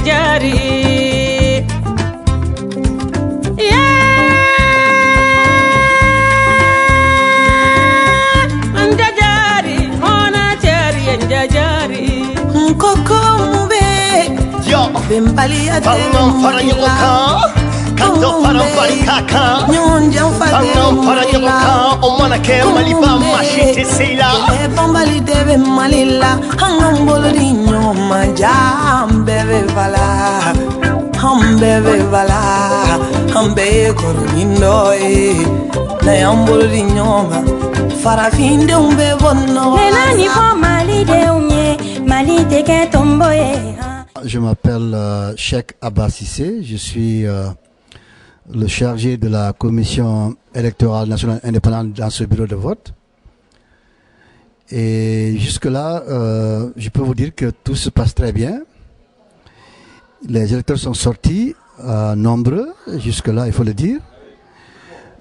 jari Bangang Faranyuka, Kando Farambarikaka, Bangang Faranyuka, Omanake Maliba Mashite Sela, Bambali Deve Malila, Hangam Bolino Majambeve Vala, Hambeve Vala, Hambe Corinoe, Nayambolino, Farafinde Umbe Bono, Nenani for Mali de Unye, Mali de Ketomboye. Je m'appelle Cheikh Abba Sissé, je suis le chargé de la commission électorale nationale indépendante dans ce bureau de vote. Et jusque-là, je peux vous dire que tout se passe très bien. Les électeurs sont sortis nombreux, jusque-là, il faut le dire.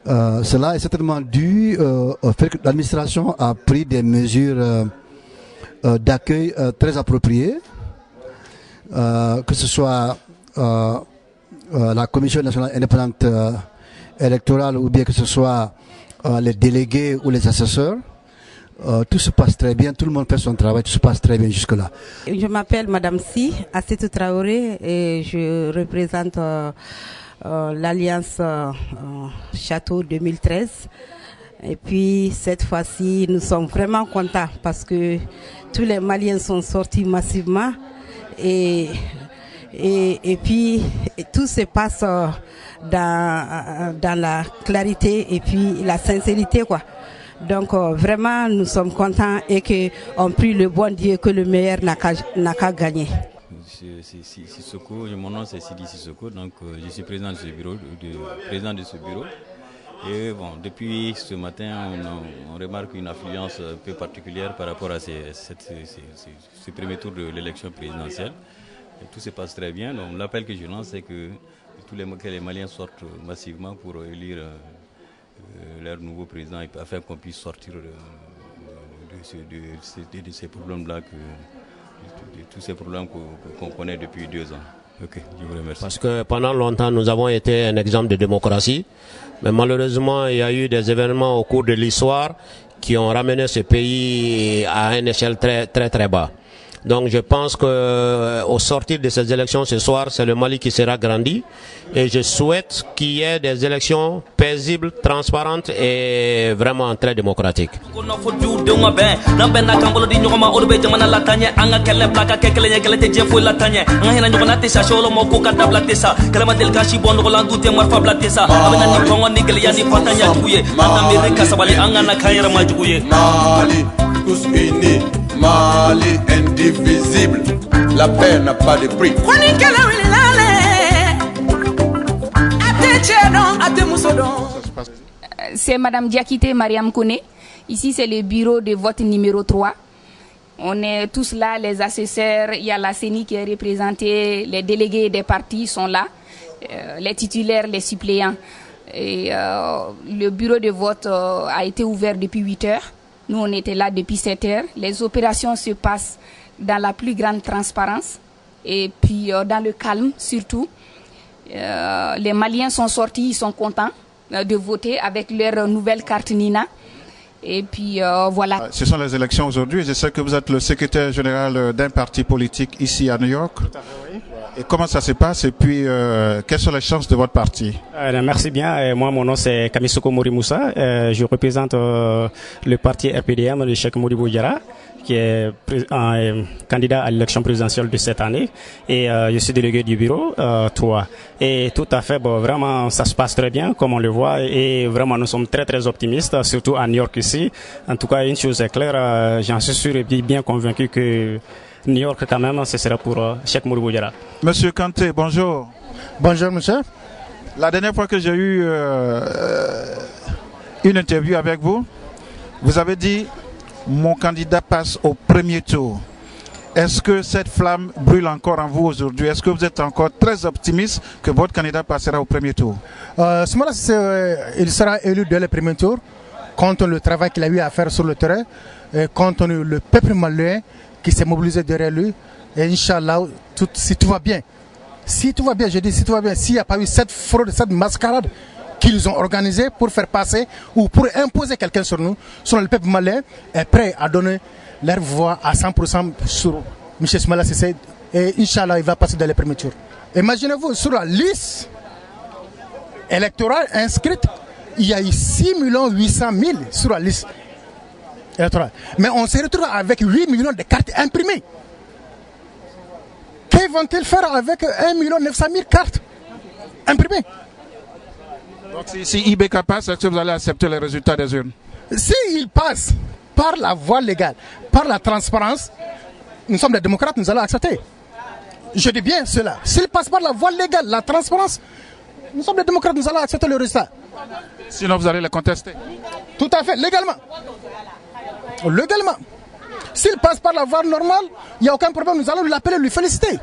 Cela est certainement dû au fait que l'administration a pris des mesures d'accueil très appropriées. Que ce soit la Commission nationale indépendante électorale ou bien que ce soit les délégués ou les assesseurs, tout se passe très bien, tout le monde fait son travail, tout se passe très bien jusque-là. Je m'appelle Madame Si, Assetou Traoré, et je représente l'Alliance Château 2013. Et puis cette fois-ci, nous sommes vraiment contents parce que tous les Maliens sont sortis massivement. Et puis tout se passe dans la clarité et puis la sincérité, quoi. Donc vraiment nous sommes contents et que on prie le bon Dieu que le meilleur n'a qu'à gagner. Sissoko, mon nom c'est Sidi Sissoko, donc je suis président de ce bureau, Et bon, depuis ce matin, on remarque une affluence un peu particulière par rapport à ce premier tour de l'élection présidentielle. Et tout se passe très bien. Donc l'appel que je lance, c'est que les Maliens sortent massivement pour élire leur nouveau président afin qu'on puisse sortir de ces problèmes-là, de tous ces problèmes qu'on connaît depuis 2 ans. Ok, je vous remercie. Parce que pendant longtemps, nous avons été un exemple de démocratie. Mais malheureusement, il y a eu des événements au cours de l'histoire qui ont ramené ce pays à une échelle très, très, très bas. Donc je pense que au sortir de ces élections ce soir, c'est le Mali qui sera grandi. Et je souhaite qu'il y ait des élections paisibles, transparentes et vraiment très démocratiques. Mali, tous unis, Mali indivisible, la paix n'a pas de prix. C'est Madame Diakité Mariam Kone. Ici, c'est le bureau de vote numéro 3. On est tous là, les assesseurs, il y a la CENI qui est représentée, les délégués des partis sont là, les titulaires, les suppléants. Et le bureau de vote a été ouvert depuis 8 heures. Nous, on était là depuis 7 heures. Les opérations se passent dans la plus grande transparence et puis dans le calme surtout. Les Maliens sont sortis, ils sont contents de voter avec leur nouvelle carte Nina. Et puis voilà. Ce sont les élections aujourd'hui. Je sais que vous êtes le secrétaire général d'un parti politique ici à New York. Tout à fait, oui. Et comment ça se passe et puis quelles sont les chances de votre parti? Merci bien. Moi, mon nom c'est Kamisoko Mori Moussa. Je représente le parti RPDM de Cheikh Modibo Diarra, qui est candidat à l'élection présidentielle de cette année. Et je suis délégué du bureau 3. Et tout à fait, bon, vraiment, ça se passe très bien, comme on le voit. Et vraiment, nous sommes très, très optimistes, surtout à New York ici. En tout cas, une chose est claire, j'en suis sûr et bien convaincu que New York, quand même, ce sera pour Cheikh Modibo Diarra. Monsieur Kanté, bonjour. Bonjour, monsieur. La dernière fois que j'ai eu une interview avec vous, vous avez dit mon candidat passe au premier tour. Est-ce que cette flamme brûle encore en vous aujourd'hui? Est-ce que vous êtes encore très optimiste que votre candidat passera au premier tour? Ce moment-là, il sera élu dès le premier tour, compte le travail qu'il a eu à faire sur le terrain, et compte le peuple malien qui s'est mobilisé derrière lui. Et Inch'Allah, si tout va bien, Si tout va bien, je dis si tout va bien, s'il n'y a pas eu cette fraude, cette mascarade qu'ils ont organisée pour faire passer ou pour imposer quelqu'un sur nous, le peuple malien est prêt à donner leur voix à 100% sur M. Soumaïla Cissé et Inch'Allah, il va passer dans les premiers tours. Imaginez-vous, sur la liste électorale inscrite, il y a eu 6 800 000 sur la liste électorale. Mais on se retrouve avec 8 millions de cartes imprimées. Que vont-ils faire avec 1 900 000 cartes imprimées? Donc si IBK passe, est-ce que vous allez accepter les résultats des urnes? S'il passe par la voie légale, par la transparence, nous sommes des démocrates, nous allons accepter. Je dis bien cela. S'il passe par la voie légale, la transparence, nous sommes des démocrates, nous allons accepter le résultat. Sinon, vous allez le contester? Tout à fait, légalement. Légalement. S'il passe par la voie normale, il n'y a aucun problème, nous allons l'appeler, lui féliciter.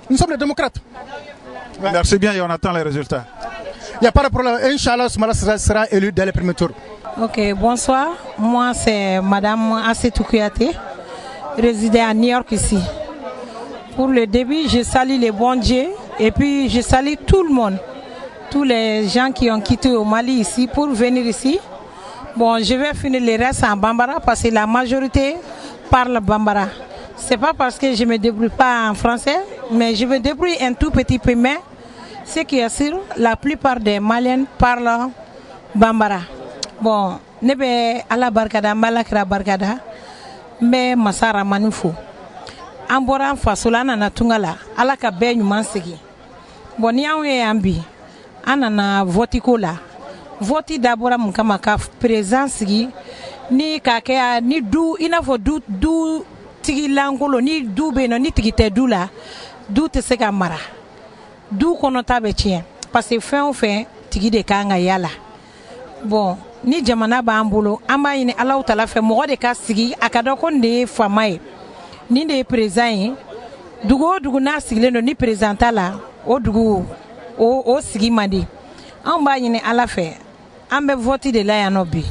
Nous sommes des démocrates. Ouais. Merci bien et on attend les résultats. Il n'y a pas de problème. Inch'Allah, Soumaïla sera élu dès le premier tour. Ok, bonsoir. Moi, c'est Madame Assetou Kouyaté, résidée à New York ici. Pour le début, je salue les bons dieux et puis je salue tout le monde. Tous les gens qui ont quitté au Mali ici pour venir ici. Bon, je vais finir les restes en Bambara parce que la majorité parle Bambara. C'est pas parce que je me débrouille pas en français, mais je me débrouille un tout petit peu. Mais ce qui est sûr, la plupart des Maliens parlent Bambara. Bon, ne be ala barkada mbala kira barkada mbe masara manufo. An bɔra an faso la an nana tunga la ala ka bɛɛ ɲuman segi. Bon ni anw ye yan bi an nana vote ko la. Vote dabɔra mun kama ka président sigi ni ka kɛ ni du i n'a fɔ du tigi lankolo ni du bɛ yen nɔ ni tigi tɛ du la du tɛ se ka mara. Du kɔnɔ ta bɛ tiɲɛ parce que fɛn o fɛn tigi de kan ka yala. Bon ni jamana b'an bolo an b'a ɲini Alahu Taala fɛ mɔgɔ de ka sigi a ka dɔn ko nin de ye faama ye. Ni de ye président ye dugu o dugu n'a sigilen don ni président t'a la o dugu o sigi man di. An b'a ɲini Ala fɛ an bɛ vote de la yan nɔ bi.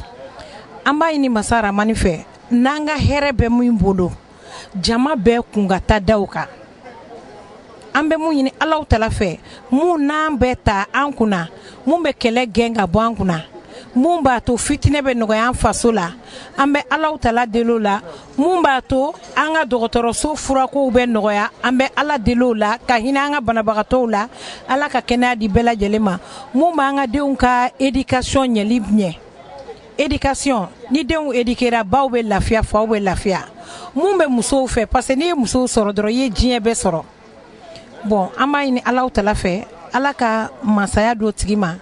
An b'a ɲini Masa Rahamani fɛ n'an ka hɛrɛ bɛ min bolo jama bɛɛ kun ka taa da o kan. An bɛ mun ɲini Alahu Taala fɛ mun n'an bɛ ta an kunna mun bɛ kɛlɛ gɛn ka bɔ an kunna. Mun b'a to fitinɛ bɛ nɔgɔya an faso la an bɛ Alahu Taala deli o la mun b'a to an ka dɔgɔtɔrɔso furakow bɛ nɔgɔya an bɛ Ala deli o la ka hinɛ an ka banabagatɔw la Ala ka kɛnɛya di bɛɛ lajɛlen ma mun b'an ka denw ka éducation ɲɛli ɲɛ éducation ni denw éduquera baw bɛ lafiya faw bɛ lafiya mun bɛ musow fɛ parce que n'i ye musow sɔrɔ dɔrɔn i ye diɲɛ bɛɛ sɔrɔ bon an b'a ɲini Alahu Taala fɛ Ala ka masaya d'o tigi ma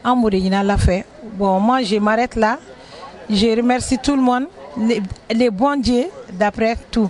an b'o de ɲini Ala fɛ. Bon, moi je m'arrête là. Je remercie tout le monde, les bons dieux d'après tout.